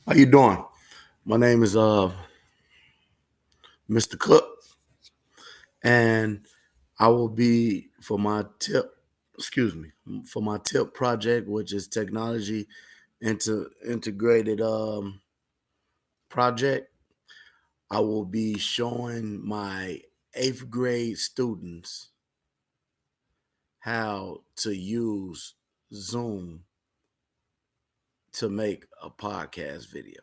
How you doing? My name is Mr. Cook, and I will be for my tip. Excuse me, for my tip project, which is technology integrated project. I will be showing my eighth grade students how to use Zoom to make a podcast video.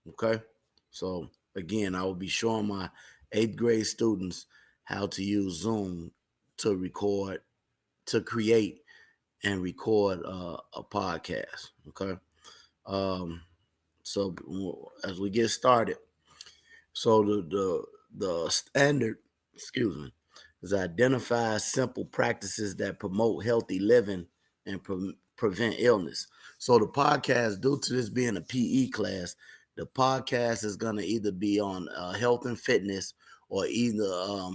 Okay, so again, I will be showing my eighth grade students how to use Zoom to record, to create and record a podcast. Okay, um, so as we get started, so the standard, excuse me, is identify simple practices that promote healthy living and prevent illness. So the podcast, due to this being a PE class, the podcast is going to either be on health and fitness or either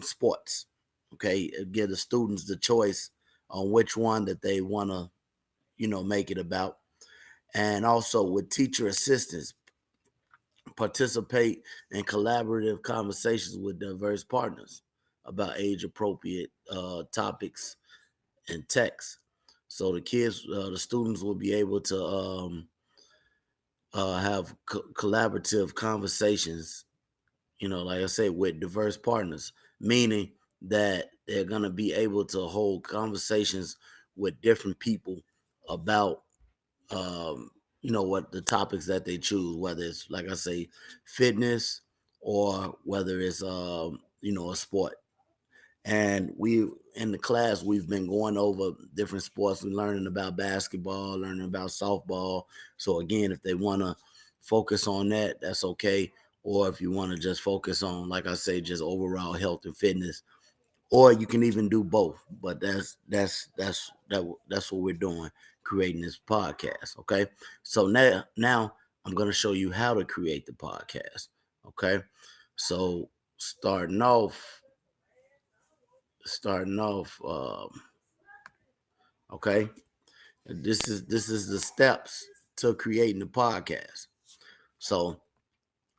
sports. Okay, give the students the choice on which one that they want to, make it about. And also with teacher assistance, participate in collaborative conversations with diverse partners about age appropriate topics and texts. So the kids, the students will be able to have collaborative conversations, like I say, with diverse partners, meaning that they're going to be able to hold conversations with different people about um, what the topics that they choose, whether it's like I say, fitness or whether it's a sport. And we in the class we've been going over different sports. We're learning about basketball, learning about softball. So again, if they want to focus on that, that's okay. Or if you want to just focus on, like I say, just overall health and fitness, or you can even do both. But that's what we're doing, creating this podcast. Okay, so now I'm gonna show you how to create the podcast. Okay, so starting off, starting off. Okay, this is the steps to creating the podcast. So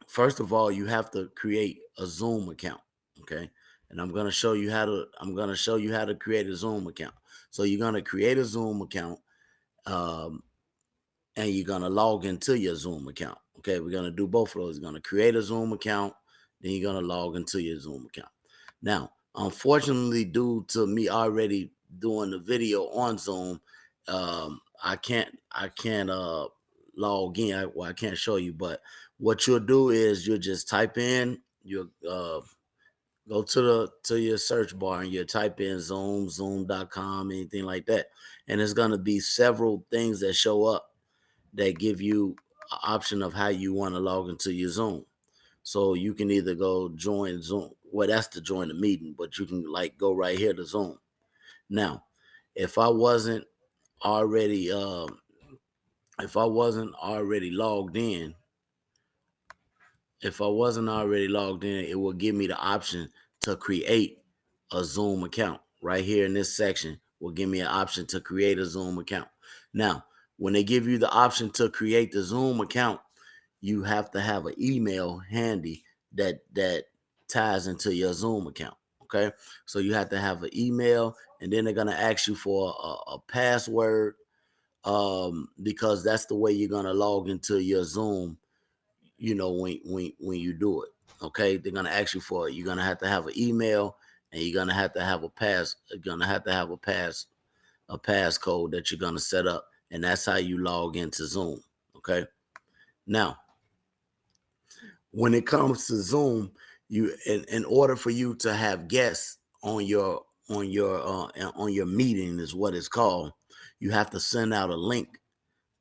first of all, you have to create a Zoom account. Okay. And I'm gonna show you how to create a Zoom account. So you're gonna create a Zoom account, um, and you're gonna log into your Zoom account. Okay, we're gonna do both of those. You're gonna create a Zoom account, then you're gonna log into your Zoom account. Now, unfortunately, due to me already doing the video on Zoom, I can't log in. Well, I can't show you, but what you'll do is you'll just type in you'll go to your search bar and you type in Zoom, Zoom.com, anything like that. And there's gonna be several things that show up that give you an option of how you want to log into your Zoom. So you can either go join Zoom. Well, that's to join the meeting, but you can like go right here to Zoom. Now, if I wasn't already if I wasn't already logged in, if I wasn't already logged in, it will give me the option to create a Zoom account. Right here in this section will give me an option to create a Zoom account. Now, when they give you the option to create the Zoom account, you have to have an email handy that ties into your Zoom account. Okay, so you have to have an email, and then they're gonna ask you for a password, because that's the way you're gonna log into your Zoom. When you do it, okay, they're gonna ask you for it. You're gonna have to have an email, and you're gonna have to have a pass. You're gonna have to have a passcode that you're gonna set up, and that's how you log into Zoom. Okay, now when it comes to Zoom, you in order for you to have guests on your meeting is what it's called. You have to send out a link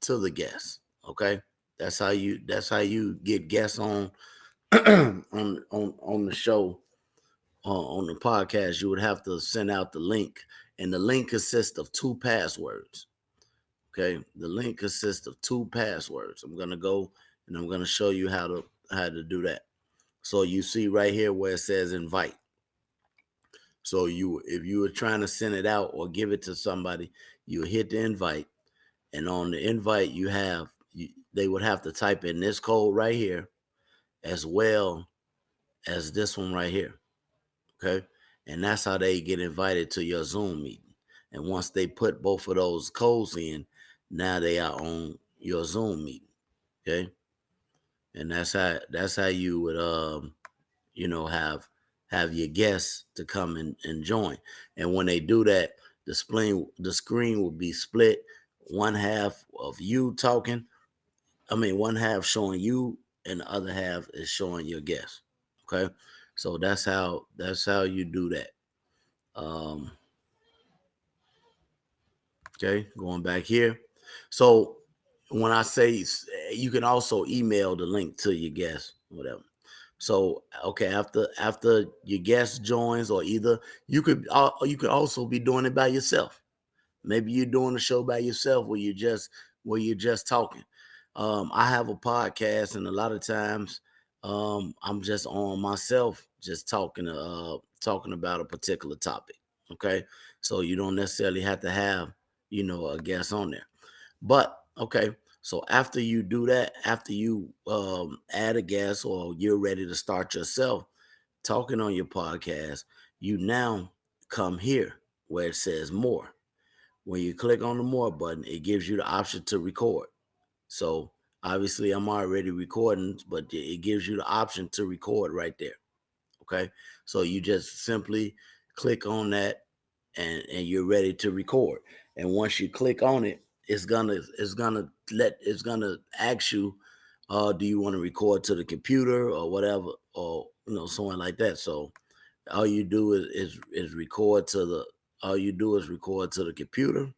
to the guests. Okay, that's how you get guests on on the show, on the podcast. You would have to send out the link, and the link consists of two passwords. Okay, the link consists of two passwords. I'm gonna go and I'm gonna show you how to do that. So you see right here where it says invite. So if you were trying to send it out or give it to somebody, you hit the invite, and on the invite you have they would have to type in this code right here as well as this one right here. Okay. And that's how they get invited to your Zoom meeting. And once they put both of those codes in, now they are on your Zoom meeting. Okay. And that's how you would have your guests to come and join. And when they do that, the screen will be split. One half of you talking, one half showing you, and the other half is showing your guests. Okay. So that's how you do that. Um, okay, going back here. So when I say you can also email the link to your guests, whatever. So okay, after your guest joins, or either you could also be doing it by yourself. Maybe you're doing the show by yourself where you're just talking. I have a podcast, and a lot of times I'm just on myself, just talking about a particular topic. Okay, so you don't necessarily have to have a guest on there. But okay, so after you do that, after you add a guest or you're ready to start yourself talking on your podcast, you now come here where it says more. When you click on the more button, it gives you the option to record. So obviously, I'm already recording, but it gives you the option to record right there. Okay. So you just simply click on that, and you're ready to record. And once you click on it, it's gonna ask you, do you want to record to the computer or whatever, or something like that. So all you do is record to the all you do is record to the computer.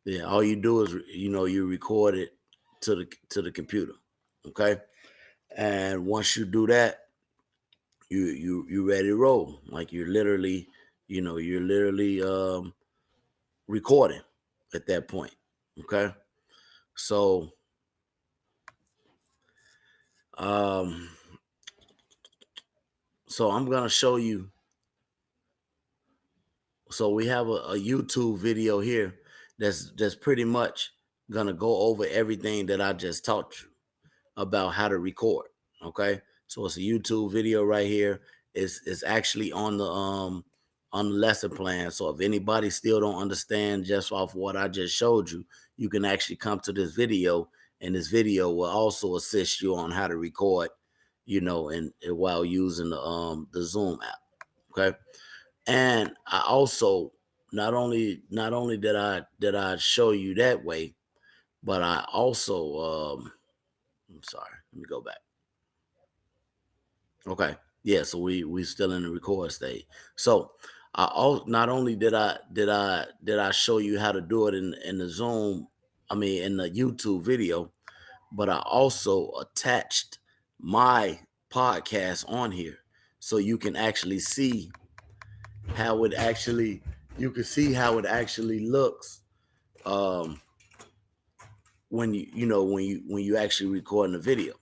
Yeah, all you do is you record it to the computer. Okay. And once you do that, you ready to roll. Like you're literally recording at that point. Okay. So um I'm gonna show you. So we have a YouTube video here that's pretty much gonna go over everything that I just taught you about how to record. Okay. So it's a YouTube video right here. It's actually on the lesson plan. So if anybody still don't understand just off what I just showed you, you can actually come to this video, and this video will also assist you on how to record, and while using the Zoom app. Okay. And I also, not only did I show you that way, but I also I'm sorry, let me go back. Okay. Yeah, so we still in the record stage. So not only did I show you how to do it in the Zoom, in the YouTube video, but I also attached my podcast on here, so you can actually see how it actually looks um when you actually recording the video.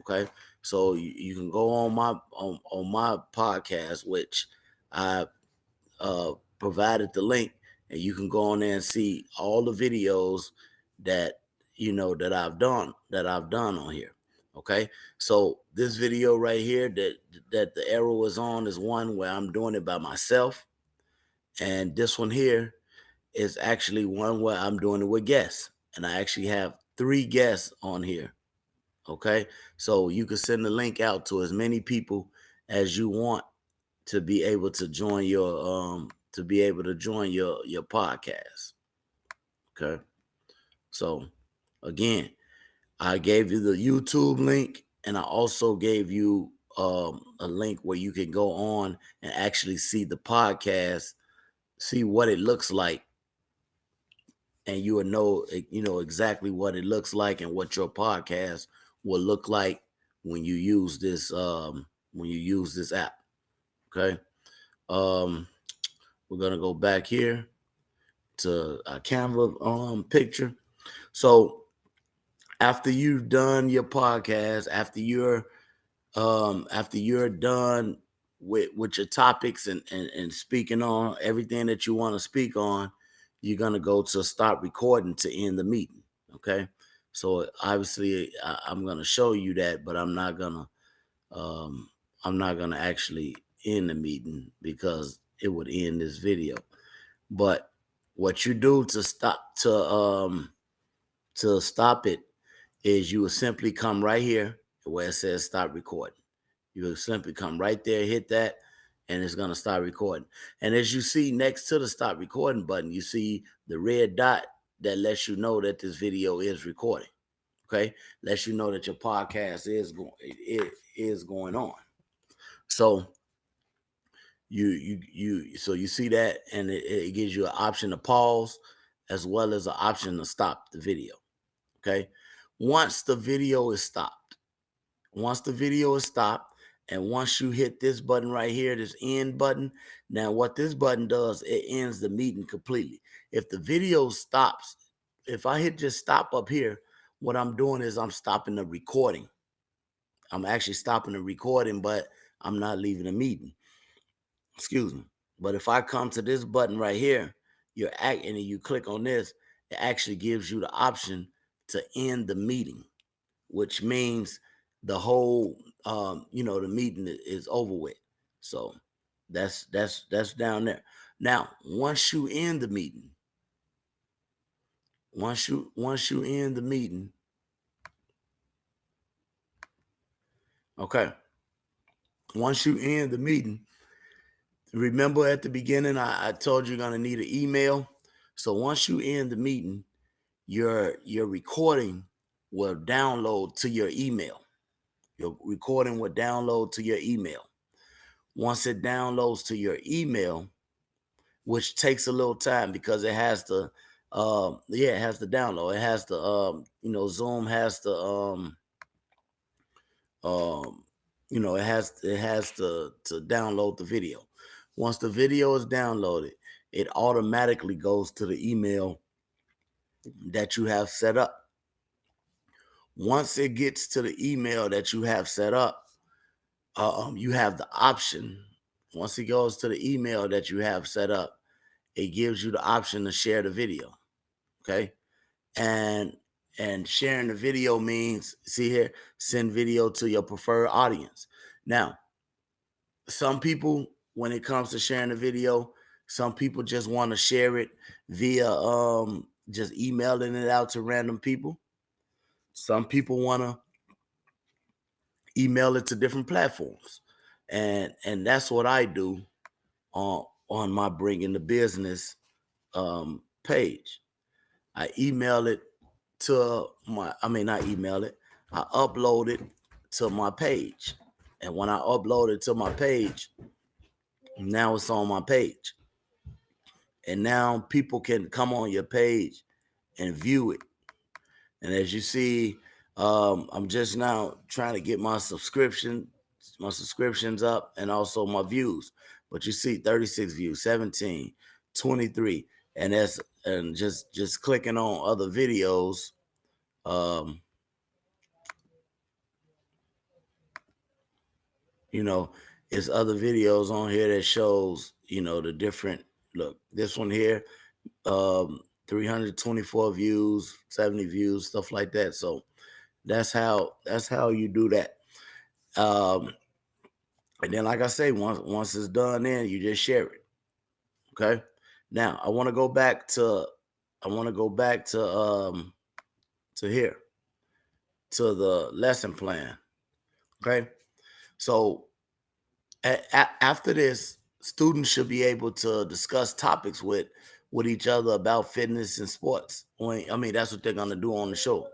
Okay. So you can go on my podcast, which I provided the link, and you can go on there and see all the videos that that I've done on here. Okay. So this video right here that the arrow is on is one where I'm doing it by myself. And this one here is actually one where I'm doing it with guests. And I actually have 3 guests on here. Okay. So you can send the link out to as many people as you want to be able to join your podcast. Okay. So again, I gave you the YouTube link, and I also gave you a link where you can go on and actually see the podcast, see what it looks like, and you will know exactly what it looks like and what your podcast will look like when you use this app. Okay. um we're gonna go back here to a Canva picture. So after you've done your podcast, after you're done with your topics, and speaking on everything that you want to speak on, you're going to go to stop recording to end the meeting. Okay. So obviously I'm going to show you that, but I'm not going to actually end the meeting because it would end this video. But what you do to stop it is you will simply come right here where it says stop recording. You will simply come right there, hit that, and it's going to start recording. And as you see next to the stop recording button, you see the red dot that lets you know that this video is recording. Okay, lets you know that your podcast is going on. So you see that, and it gives you an option to pause as well as an option to stop the video. Okay, once the video is stopped, and once you hit this button right here, this end button, now what this button does, it ends the meeting completely. If the video stops, if I hit just stop up here, what I'm doing is I'm stopping the recording. I'm actually stopping the recording, but I'm not leaving the meeting. Excuse me. But if I come to this button right here, and you click on this, it actually gives you the option to end the meeting, which means the whole the meeting is over with. So that's down there. Now, once you end the meeting, okay. Once you end the meeting, remember at the beginning I told you you're gonna need an email. So once you end the meeting, your recording will download to your email. Your recording will download to your email. Once it downloads to your email, which takes a little time because it has to it has to download. It has to Zoom has to um it has to download the video. Once the video is downloaded, it automatically goes to the email that you have set up. Once it gets to the email that you have set up, you have the option. Once it goes to the email that you have set up, it gives you the option to share the video. Okay. And sharing the video means, see here, send video to your preferred audience. Now, some people, when it comes to sharing the video, some people just want to share it via just emailing it out to random people. Some people want to email it to different platforms. And that's what I do on my Bringing the Business page. I email it to not email it, I upload it to my page. And when I upload it to my page, now it's on my page. And now people can come on your page and view it. And as you see, I'm just now trying to get my subscriptions up and also my views. But you see 36 views, 17, 23. And just clicking on other videos. It's other videos on here that shows, the different look. This one here, 324 views, 70 views, stuff like that. So that's how you do that. And then, like I say, once it's done, then you just share it. Okay. Now I want to go back to to here, to the lesson plan. Okay. So after this, students should be able to discuss topics with each other about fitness and sports. That's what they're going to do on the show.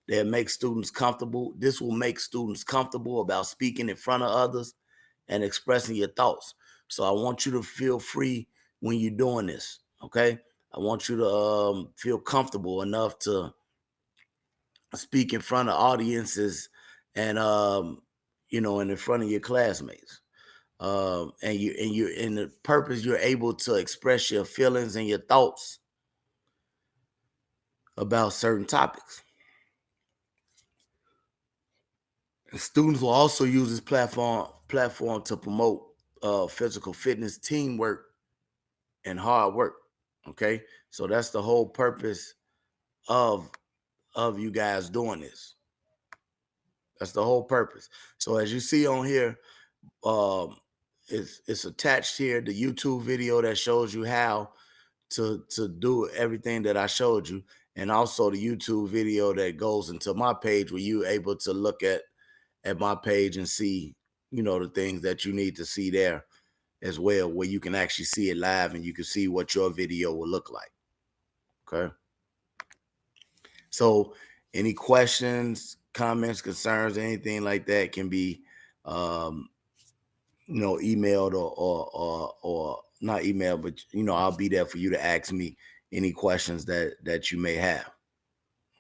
They'll make students comfortable. This will make students comfortable about speaking in front of others and expressing your thoughts. So I want you to feel free when you're doing this. Okay. I want you to feel comfortable enough to speak in front of audiences and and in front of your classmates. And the purpose, you're able to express your feelings and your thoughts about certain topics. And students will also use this platform to promote physical fitness, teamwork, and hard work. Okay, so that's the whole purpose of you guys doing this. That's the whole purpose. So as you see on here, um, it's attached here, the YouTube video that shows you how to do everything that I showed you, and also the YouTube video that goes into my page where you're able to look at my page and see, the things that you need to see there as well, where you can actually see it live and you can see what your video will look like. Okay. So any questions, comments, concerns, anything like that can be um, emailed or not emailed, but I'll be there for you to ask me any questions that you may have.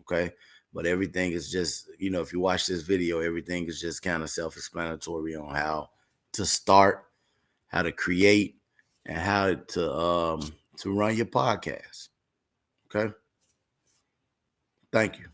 Okay. But everything is just, if you watch this video, everything is just kind of self-explanatory on how to start, how to create, and how to run your podcast. Okay. Thank you.